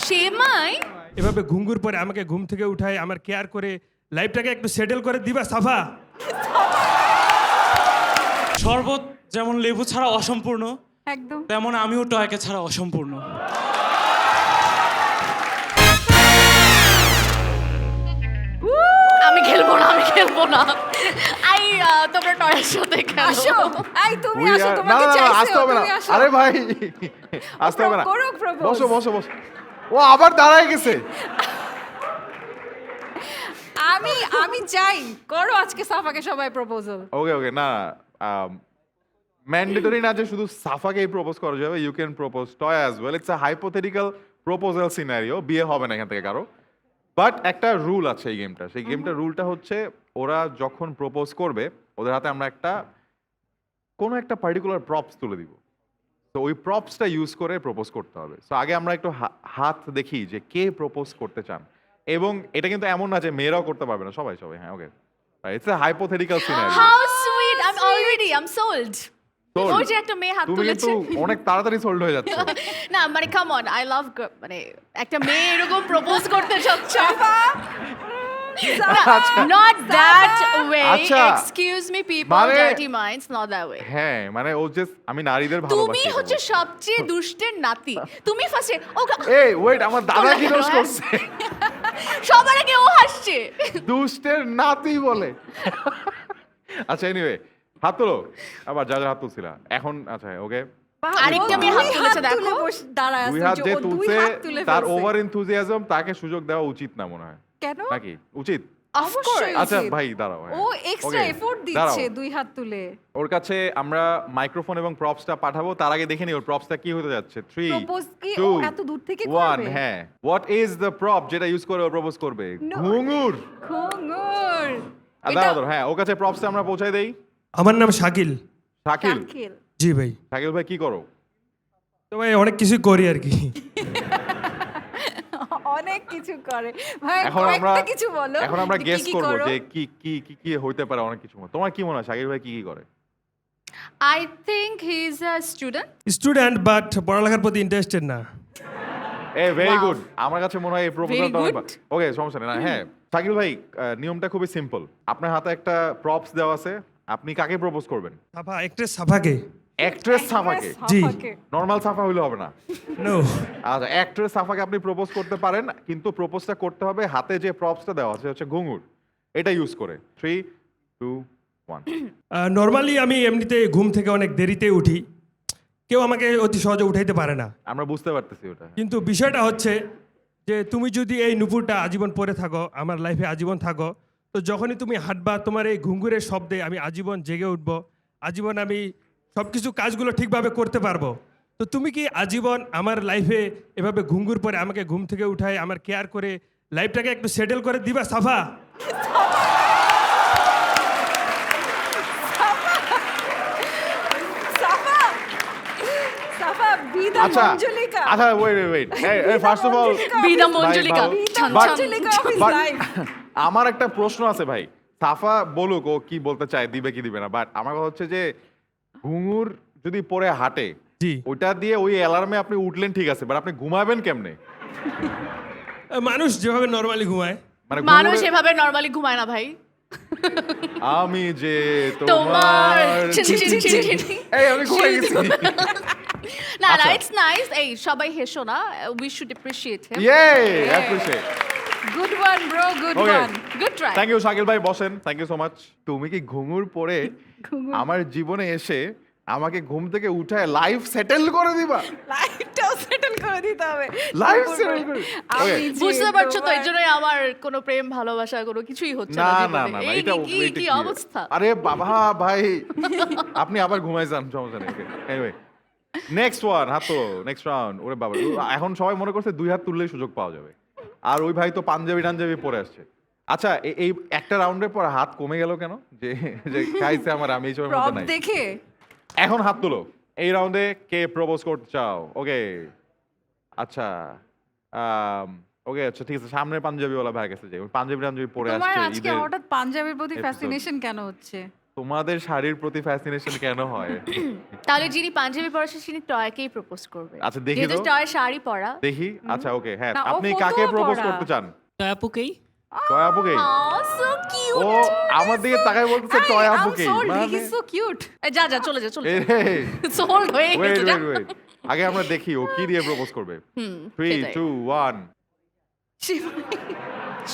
সেমাই এভাবে ঘুঙ্গুর পরে আমাকে ঘুম থেকে উঠায় আমার কেয়ার করে লাইফটাকে একটু সেটেল করে দিবা সাফা। শরবত যেমন লেবু ছাড়া অসম্পূর্ণ, একদম তেমন আমিও টয়কে ছাড়া অসম্পূর্ণ। আমি খেলবো না আই তোমরা টয়ের সাথে খেলো। আসো এই তুমি We আসো are- তোমাকে না, না, না, চাইছি আসতে হবে না। তুমি আসো আরে ভাই আসতে হবে না। করুক propose। বসো বসো বসো। ও আবার দাঁড়ায় গেছে। আমি চাই করো আজকে সাফাকে সবাই প্রপোজাল ওকে ওকে না ম্যান্ডেটরি না যে শুধু সাফাকেই প্রপোজ করা যাবে, you can propose toy as well. It's a hypothetical proposal scenario, বিয়ে হবে না এখান থেকে কারো। বাট একটা রুল আছে এই গেমটা, সেই গেমটার রুলটা হচ্ছে ওরা যখন প্রপোজ করবে ওদের হাতে আমরা কোনো একটা পার্টিকুলার প্রপস তুলে দিব। তো ওই প্রপসটা ইউজ করে প্রপোজ করতে হবে। তো আগে আমরা একটু হাত দেখি যে কে প্রপোজ করতে চান, এবং এটা কিন্তু এমন না যে মেয়েরাও করতে পারবে না, সবাই সবাই। হ্যাঁ okay, it's a hypothetical scenario. How sweet, I am already sold. Sold? ওই যে একটা মেয়ে হাত তুমি কিন্তু তুলেছে। অনেক তাড়াতাড়ি সোল্ড হয়ে যাচ্ছে। না মানে কাম অন, আই লাভ মানে একটা মেয়ে এরকম প্রপোজ করতে চাচ্ছে। Not that way. আচ্ছা। Excuse me people, মানে- dirty minds, not that way. হ্যাঁ মানে ও যে আমি নারীদের তুমি ভালোবাসি। হচ্ছে সবচেয়ে দুষ্টের নাতি। তুমি ফার্স্টে এই ওয়েট, আমার দাদা কি দোষ হ্যাঁ? করছে? সবার আগে ও হাসছে। দুষ্টের নাতি বলে। আচ্ছা এনিওয়ে, হাত তোলো। আবার যা যা হাত তুলছিলা এখন। আচ্ছা ওকে, আরেকটা মেয়ে হাত তুলেছে দেখো। দাঁড়ায় দুই আছে হাত যে যে ও দুই তুলছে হাত তুলে তার ফেলছে। ওভার এনথুজিয়াজম, তাকে সুযোগ দেওয়া উচিত না মনে হয়, কেন নাকি উচিত? অবশ্যই আচ্ছা উচিত। ভাই দাঁড়াও। হ্যাঁ। ও এক্সট্রা Okay, এফোর্ট দাঁড়াও। দিচ্ছে দুই হাত তুলে। ওর কাছে আমরা মাইক্রোফোন এবং প্রপসটা পাঠাবো, তার আগে দেখে নি ওর প্রপসটা কি হতে যাচ্ছে। 3 Propose কি ও 2 এত দূর থেকে 1 করবে? হ্যাঁ, হোয়াট ইজ দ্য প্রপ যেটা ইউজ করে ও প্রপোজ করবে? No. ঘুঙুর। ঘুঙুর। দাঁড়াও হ্যাঁ, ওর কাছে প্রপসটা আমরা পৌঁছাই দেই। আমার নাম শাকিল। শাকিল। শাকিল। জি ভাই। শাকিল ভাই কি করো? তো ভাই অনেক কিছুই করি আর কি। অনেক কিছু করে ভাই, এখন আমরা কয়েকটা কিছু বলো। এখন আমরা যে গেস কি করব করো? যে কি কি কি কি হইতে পারে অনেক কিছু। তোমার কি মনে হয় শাকিল ভাই কি কি করে? I think he is a student. Student but পড়ালেখার প্রতি ইন্টারেস্টেড না। A very Wow. গুড। আমার কাছে মনে হয় এই প্রপোজালটা Very অনেক good. ওকে, সমস্যা নেই না। হ্যাঁ শাকিল ভাই, নিয়মটা খুবই সিম্পল। আপনার হাতে একটা প্রপস দেওয়া আছে, আপনি কাকে প্রপোজ করবেন? সাফা, একট্রেস সাফাকে। অ্যাক্ট্রেস সাফাকে। জি। সাফাকে। নরমাল সাফা হইলে হবে না। নো, আচ্ছা অ্যাক্ট্রেস সাফাকে আপনি প্রপোজ করতে পারেন, কিন্তু প্রপোজটা করতে হবে হাতে যে প্রপসটা দেওয়া আছে হচ্ছে ঘুঙুর, এটা ইউজ করে। 3 2 1। নর্মালি আমি এমনিতে ঘুম থেকে অনেক দেরিতে উঠি, কেউ আমাকে অতি সহজে উঠাইতে পারে না। আমরা বুঝতে পারতেছি ওটা। কিন্তু বিষয়টা হচ্ছে যে তুমি যদি এই নুপুরটা আজীবন পরে থাকো, আমার লাইফে আজীবন থাকো, তো যখনই তুমি হাঁটবা তোমার এই ঘুঙ্গুরের শব্দে আমি আজীবন জেগে উঠবো, আজীবন আমি সব কিছু কাজগুলো ঠিকভাবে করতে পারবো। তো তুমি কি আজীবন আমার লাইফে এভাবে ঘুঙ্গুর পরে আমাকে ঘুম থেকে উঠায় আমার কেয়ার করে লাইফটাকে একটু সেটেল করে দিবা সাফা? সাফা সাফা বিদা আচ্ছা মঞ্জুলিকা। আচ্ছা ওয়েট ওয়েট, এই ফার্স্ট অফ অল বিদা মঞ্জুলিকা। ছান ছান। Manjulika of his life। আমার একটা প্রশ্ন আছে ভাই। সাফা বলুক ও কি বলতে চায়, দিবে কি দিবে না, বাট আমার কথা হচ্ছে যে ঘুঙুর যদি পরে হাঁটে, জি। ওইটা দিয়ে ওই অ্যালার্মে আপনি উঠলেন ঠিক আছে, বাট আপনি ঘুমাবেন কেমনে? মানুষ যেভাবে নর্মালি ঘুমায়। মানে মানুষ ঘুঙুরে- এভাবে নরমালি ঘুমায় না ভাই। আমি যে তোমার তোমার ছি, ছি, ছি, ছি, ছি। এই আমি ঘুমাই গেছি। না না, আচ্ছা। It's nice. এই সবাই হেসো না, উই শুড অ্যাপ্রিশিয়েট হিম। ইয়ে appreciate. Good one bro, good Okay. One. Good try. Thank you Shakil ভাই, বসেন। Thank you so much. তুমি কি ঘুঙুর পরে আমার জীবনে এসে আমাকে ঘুম থেকে উঠায় লাইফ সেটেল করে দিবা? লাইফটাও সেটেল করে দিতে হবে। Life settle করে। আমি Okay. যে বুঝতে পারছো তো, তোমার- এই জন্যই আমার কোনো প্রেম ভালোবাসা কোনো কিছুই হচ্ছে না না না জীবনে। না না, এই এটা কি এটা কি কি? অবস্থা। আরে বাবা ভাই, আপনি আবার ঘুমাই যান, সমস্যা নেই। এনিওয়ে নেক্সট ওয়ান, হাত তো নেক্সট রাউন্ড। ওরে বাবা, এখন সবাই মনে করছে দুই হাত তুললেই সুযোগ পাওয়া যাবে, আর ওই ভাই তো পাঞ্জাবি টাঞ্জাবি পরে আসছে। আচ্ছা এই একটা রাউন্ডের পর হাত কমে গেল কেন? যে যে খাইছে আমার, আমি এই সময় প্রপ মধ্যে নাই। দেখে এখন হাত তুলো। এই রাউন্ডে কে প্রপোজ করতে চাও? ওকে আচ্ছা ওকে আচ্ছা ঠিক আছে, সামনে পাঞ্জাবিওয়ালা ভাই গেছে, যে পাঞ্জাবি টাঞ্জাবি পরে তোমার আসছে আজকে ঈদের। হঠাৎ পাঞ্জাবের প্রতি episode। ফ্যাসিনেশন কেন হচ্ছে? তোমাদের শাড়ির প্রতি ফ্যাসিনেশন কেন হয়? তাহলে যিনি পাঞ্জাবি পরেছে তিনি টয়কেই প্রপোজ করবে। আচ্ছা, দেখি যেহেতু তো। টয় শাড়ি পরা। দেখি। আচ্ছা, ওকে, হ্যাঁ, না, ও আপনি ফটোও কাকে প্রপোজ করা। করতে চান? টয়াপুকেই টয় আপুকে? সো ও কিউট। আমার দিকে তাকাই বলতেছে টয় আপুকে। He so cute. যা যা চলে যা চলে এই যা। রে, সোল্ড হয়ে ওয়েট গেছে যা। ওয়েট ওয়েট, আগে আমরা দেখি ও কি দিয়ে প্রপোজ করবে। 3 সেটাই। 2 1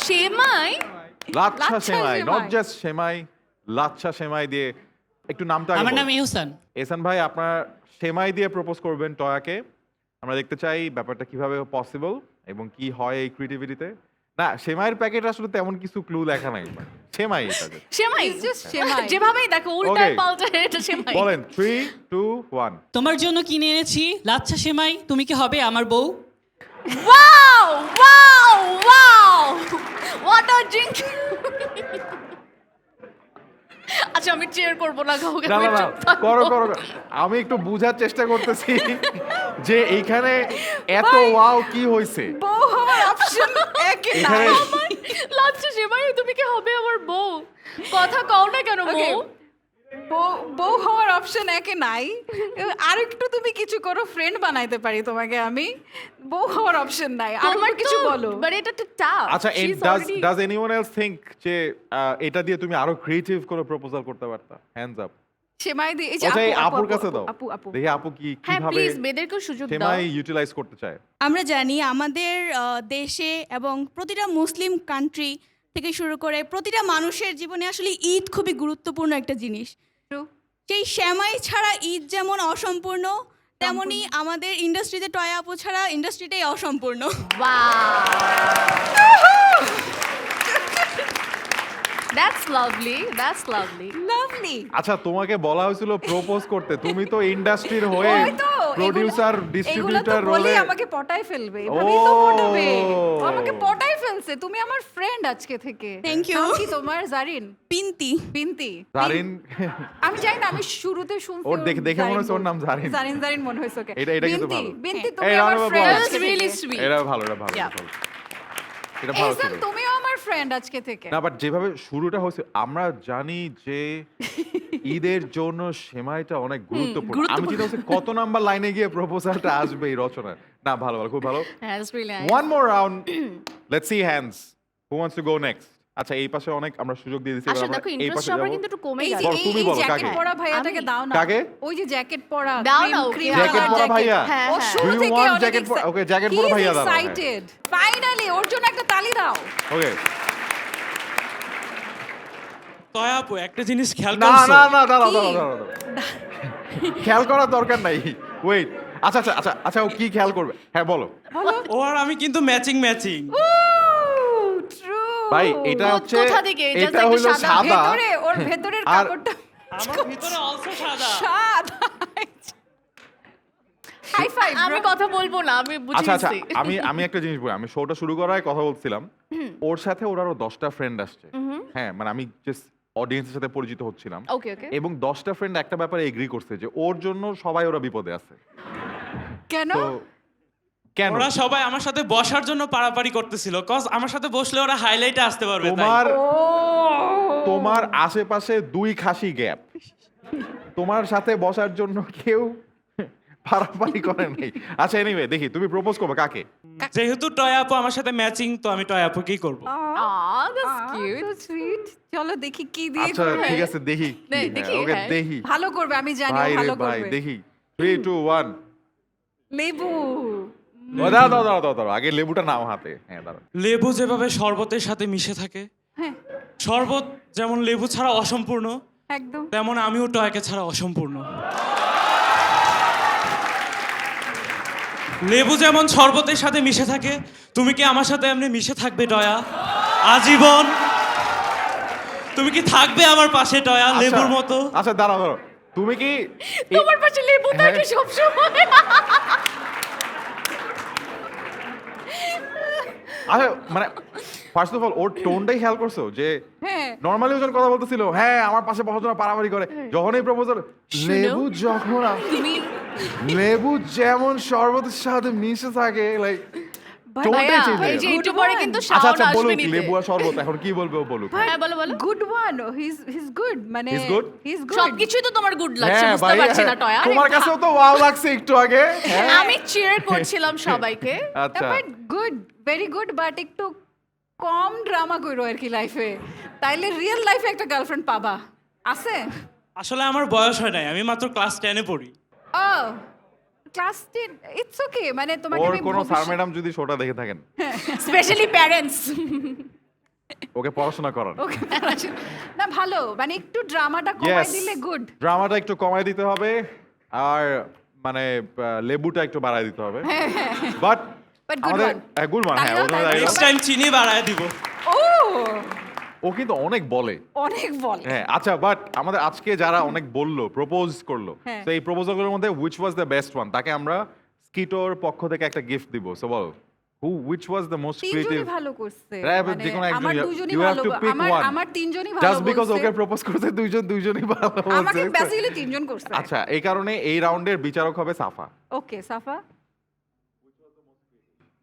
সেমাই। লাচ্ছা লাচ্ছা সেমাই, নট সেমাই। জাস্ট সেমাই, লাচ্ছা সেমাই দিয়ে। একটু নামটা আগে আমার বলুন। নাম ইহসান। এহসান ভাই, আপনার সেমাই দিয়ে প্রপোজ করবেন টয়াকে। আমরা দেখতে চাই ব্যাপারটা কিভাবে পসিবল এবং কি হয় এই ক্রিয়েটিভিটিতে। না, সেমাইয়ের প্যাকেট আসলে তেমন কিছু ক্লু লেখা নাই। সেমাই এটা just। সেমাই। It's just সেমাই। যেভাবেই দেখো উল্টা Okay. পাল্টা এটা সেমাই। বলেন 3 2 1 তোমার জন্য কিনে এনেছি লাচ্ছা সেমাই, তুমি কি হবে আমার বউ? Wow wow wow what a drink. আচ্ছা আমি চেয়ার করব না কাউকে। না না না, চুপ থাকবো। করো করো করো। আমি একটু বোঝার চেষ্টা করতেছি যে এইখানে এত ওয়াও কি হইছে। বউ হওয়ার অপশন একে এখানে নাই। লাচ্ছা সেমাই তুমি কি হবে আমার বউ? কথা কও না কেন Okay. বউ? বউ হওয়ার অপশন একে নাই। আর একটু তুমি কিছু করো, ফ্রেন্ড বানাইতে পারি তোমাকে আমি। বউ হওয়ার অপশন নাই। আর তোমার কিছু তো- বলো। but এটা তো টাফ। আচ্ছা, ডাজ এনিওয়ান এলস থিংক যে এটা দিয়ে তুমি আরো ক্রিয়েটিভ করে প্রপোজাল করতে পারতা? Hands up. সেমাই দিয়ে এই যে আচ্ছা, এই আপু, আপুর আপু, কাছে আপু, দাও। আপু আপু দেখি আপু কি হ্যাঁ কিভাবে প্লিজ মেয়েদেরকেও সুযোগ দাও। সেমাই ইউটিলাইজ করতে চায়। আমরা জানি আমাদের দেশে এবং প্রতিটা মুসলিম কান্ট্রি থেকে শুরু করে প্রতিটা মানুষের জীবনে আসলে ঈদ খুবই গুরুত্বপূর্ণ একটা জিনিস। True. সেই শ্যামাই ছাড়া ঈদ যেমন অসম্পূর্ণ, তেমনি আমাদের ইন্ডাস্ট্রিতে টয়া আপু ছাড়া ইন্ডাস্ট্রিটাই অসম্পূর্ণ। That's lovely. That's lovely. Lovely. আচ্ছা, তোমাকে বলা হয়েছিল প্রপোজ করতে, তুমি তো ইন্ডাস্ট্রির হয়ে ওই তো প্রোডিউসার এগুলো তো ডিস্ট্রিবিউটর বলেই রোলে। আমাকে পটাই ফেলবে। এভাবেই তো ও। পটাবে। আমাকে পটাই ফেলছে। তুমি আমার ফ্রেন্ড আজকে থেকে। Thank you. নাম কি তোমার? জারিন? পিন্তি। পিন্তি? জারিন। আমি জানি না, আমি শুরুতে শুনছি ওর দেখে জারিন মনে হচ্ছে ওর বলছে। নাম জারিন। জারিন জারিন মনে হয়েছে ওকে। এটা কিন্তু বিন্তি, ভালো। বিন্তি এই তুমি round আমার of friend applause. That was আজকে really থেকে। sweet. এটা ভালো, এটা ভালো, Yeah. এটা ভালো। এটা ভালো ছিল। এহসান, তুমিও আমার ফ্রেন্ড আজকে থেকে। না, বাট যেভাবে শুরুটা হয়েছে, আমরা জানি যে ঈদের জন্য সেমাইটা অনেক গুরুত্বপূর্ণ। আমি চিন্তা করছি কত নাম্বার লাইনে গিয়ে প্রপোজালটা আসবে এই রচনায়। না, ভালো ভালো, খুব ভালো। Yeah, that's really nice. One more round. Let's see hands. Who wants to go next? আচ্ছা, এই পাশে অনেক আমরা সুযোগ দিয়ে দিছি। এবার আসলে আমরা দেখো এই ইন্টারেস্ট পাশে সবার যাবো। কিন্তু একটু কমে এই যে গেছে। বলো, তুমি এই বলো, জ্যাকেট কাকে? পরা ভাইয়াটাকে আমি। দাও না। কাকে? ওই যে জ্যাকেট পরা দাও cream- না ওকে। cream জ্যাকেট color পরা jacket। ভাইয়া? হ্যাঁ, ও হ্যাঁ। শুরু Do you থেকে want অনেক jacket পরা? excited। Okay, jacket He পরা is ভাইয়া দাঁড়াও, হ্যাঁ। excited. Finally, ওর জন্য একটা তালি দাও। ওকে। টয়াপু একটা জিনিস খেয়াল না করছো? না না, দাঁড়াও কি? দাঁড়াও দাঁড়াও। খেয়াল করার দরকার নাই। ওয়েট, আচ্ছা আচ্ছা আচ্ছা আচ্ছা, ও কি খেয়াল করবে? হ্যাঁ বলো। বলো। ও আর আমি কিন্তু ম্যাচিং ম্যাচিং। Ooh, true. ভাই, এটা হচ্ছে, কোথা থেকে? Just এটা একটা হলো সাদা। সাদা। ভেতরে ওর ভেতরের আর- কাপড়টা আমার ভিতরে অলসো সাদা। সাদা। High five. আমি কথা বলবো না, আমি আচ্ছা আচ্ছা, বুঝিয়েছি। আমি একটা জিনিস বলি। আমি শোটা শুরু করার আগে কথা বলছিলাম, ওর সাথে ওর আরো 10টা ফ্রেন্ড আসছে। হ্যাঁ, মানে আমি জাস্ট অডিয়েন্সের সাথে পরিচিত হচ্ছিলাম, ওকে ওকে। এবং 10টা ফ্রেন্ড একটা ব্যাপারে এগ্রি করছে যে ওর জন্য সবাই ওরা বিপদে আছে। কেন? তো কেন? ওরা সবাই আমার সাথে বসার জন্য পারাপারি করতেছিল, কজ আমার সাথে বসলে ওরা হাইলাইটে আসতে পারবে। তাই। তোমার আশেপাশে 2 খাসি গ্যাপ, তোমার সাথে বসার জন্য কেউ পারাপারি করে নাই। আচ্ছা, এনিওয়ে, দেখি তুমি প্রপোজ করবে কাকে? যেহেতু টয়াপু আমার সাথে ম্যাচিং, তো আমি টয়াপুকেই করব। Aw, that's cute. So sweet. চলো দেখি কি দিয়ে আচ্ছা, করবে। ঠিক আছে, দেখি। দেখি, ওকে, হ্যাঁ। দেখি। ভালো করবে, আমি জানি ও ভাই রে ভালো ভাই, করবে। দেখি। 3 2 1 লেবু। দাঁড়াও দাঁড়াও দাঁড়াও দাঁড়াও, আগে লেবুটা নাও হাতে। হ্যাঁ, দাঁড়াও। লেবু যেভাবে শরবতের সাথে মিশে থাকে, হ্যাঁ, শরবত যেমন লেবু ছাড়া অসম্পূর্ণ, একদম। তেমন আমিও টয়াকে ছাড়া অসম্পূর্ণ। লেবু যেমন শরবতের সাথে মিশে থাকে, তুমি কি আমার সাথে এমনি মিশে থাকবে টয়া আজীবন? তুমি কি থাকবে আমার পাশে টয়া, আচ্ছা, লেবুর মতো? আচ্ছা, দাঁড়াও দাঁড়াও, তুমি কি তোমার পাশে লেবু হ্যাঁ। থাকে সবসময়। আচ্ছা, মানে ফার্স্ট অফ অল ওর টোনটাই খেয়াল করছো যে হ্যাঁ। নরমালি ওজন কথা বলতেছিল, হ্যাঁ আমার পাশে বসার জন্য পারাপারি করে, যখনই প্রপোজাল লেবু যখন তুমি লেবু যেমন শরবতের সাথে মিশে থাকে, লাইক টোনটাই ভাইয়া চেঞ্জ হয়ে এই যে গেল। একটু পরে কিন্তু আচ্ছা শাওন আচ্ছা বলুক আসবে নিতে লেবু আর শরবত এখন কি বলবে ও বলুক হ্যাঁ বলো বলো গুড ওয়ান হিজ গুড মানে He's good? হিজ গুড সবকিছুই তো তোমার গুড লাগছে হ্যাঁ বুঝতে ভাই পারছি না টয়া তোমার কাছেও তো ওয়াও লাগছে একটু আগে হ্যাঁ আমি চিয়ার করছিলাম সবাইকে আচ্ছা but good very good but একটু কম ড্রামা করো আর কি লাইফে তাইলে রিয়েল লাইফে একটা গার্লফ্রেন্ড পাবা আছে আসলে আমার বয়স হয় নাই, আমি মাত্র ক্লাস 10-এ পড়ি। ও ক্লাস 10 ইটস ওকে মানে তোমাকে ওর আমি কোনো স্যার ভবিষ্যৎ- ম্যাডাম যদি শোটা দেখে থাকেন স্পেশালি প্যারেন্টস ওকে পড়াশোনা করান ওকে না ভালো মানে একটু ড্রামাটা কমাই ইয়েস দিলে গুড ড্রামাটা একটু কমায় দিতে হবে আর মানে লেবুটা একটু বাড়ায় দিতে হবে বাট But good আমাদের one. গুড মান হ্যাঁ তালিও, ওটা তালিও। তাই নেক্সট টাইম চিনি বাড়ায় দিব। ও ও কিন্তু অনেক বলে অনেক বল হ্যাঁ আচ্ছা বাট আমাদের আজকে যারা অনেক বললো প্রপোজ করলো হ্যাঁ। তো এই প্রপোজালগুলোর মধ্যে which was the best one তাকে আমরা স্কিটোর পক্ষ থেকে একটা গিফট দিব so ball which was the most creative তিনজনই ভালো করছে হ্যাঁ, but মানে যেকোনো একজন, আমার you- দুজনই you have ভালো to pick one. আমার তিনজনই ভালো জাস্ট বিকজ বলছে। ওকে প্রপোজ করতে দুইজনই ভালো আমাকে বলছে বেসিক্যালি তিনজন করছে আচ্ছা এই কারণে এই রাউন্ডের বিচারক হবে Safa okay Safa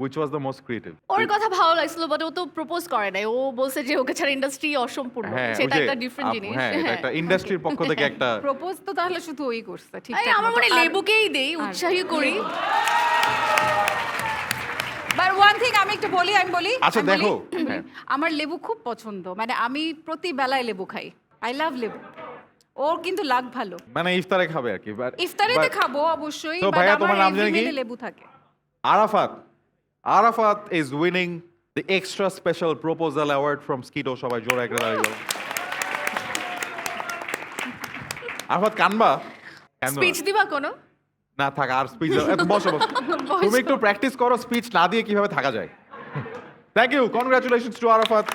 which was the most creative ওর কথা ভালো লাগছিল বাট ও তো প্রপোজ করে নাই ও বলছে যে ওকে ছাড়া ইন্ডাস্ট্রি অসম্পূর্ণ হ্যাঁ সেটা ওই যে একটা ডিফারেন্ট জিনিস হ্যাঁ এটা একটা ইন্ডাস্ট্রির পক্ষ থেকে একটা প্রপোজ তো তাহলে শুধু ওই করছে ঠিক আরে আমার মনে হয় লেবুকেই দেই উৎসাহী করি বাট ওয়ান থিং আমি একটু বলি আমি বলি আচ্ছা, আমি বলি, দেখো, হ্যাঁ। আমার লেবু খুব পছন্দ মানে আমি প্রতি বেলায় লেবু খাই আই লাভ লেবু ওর কিন্তু লাগ ভালো মানে ইফতারে খাবে আর কি ইফতারিতে খাবো অবশ্যই তো but ভাইয়া, আমার তোমার নাম জানি every কি? meal এ লেবু থাকে Arafat is winning the extra special proposal award from Skito সবাই জোরে একটা দাঁড়িয়ে যাও। আরাফাত কানবা কানবা স্পিচ দিবা কোনো না থাক আর স্পিচ বসো বসো তুমি একটু প্র্যাকটিস করো স্পিচ না দিয়ে কিভাবে থাকা যায় thank you congratulations to Arafat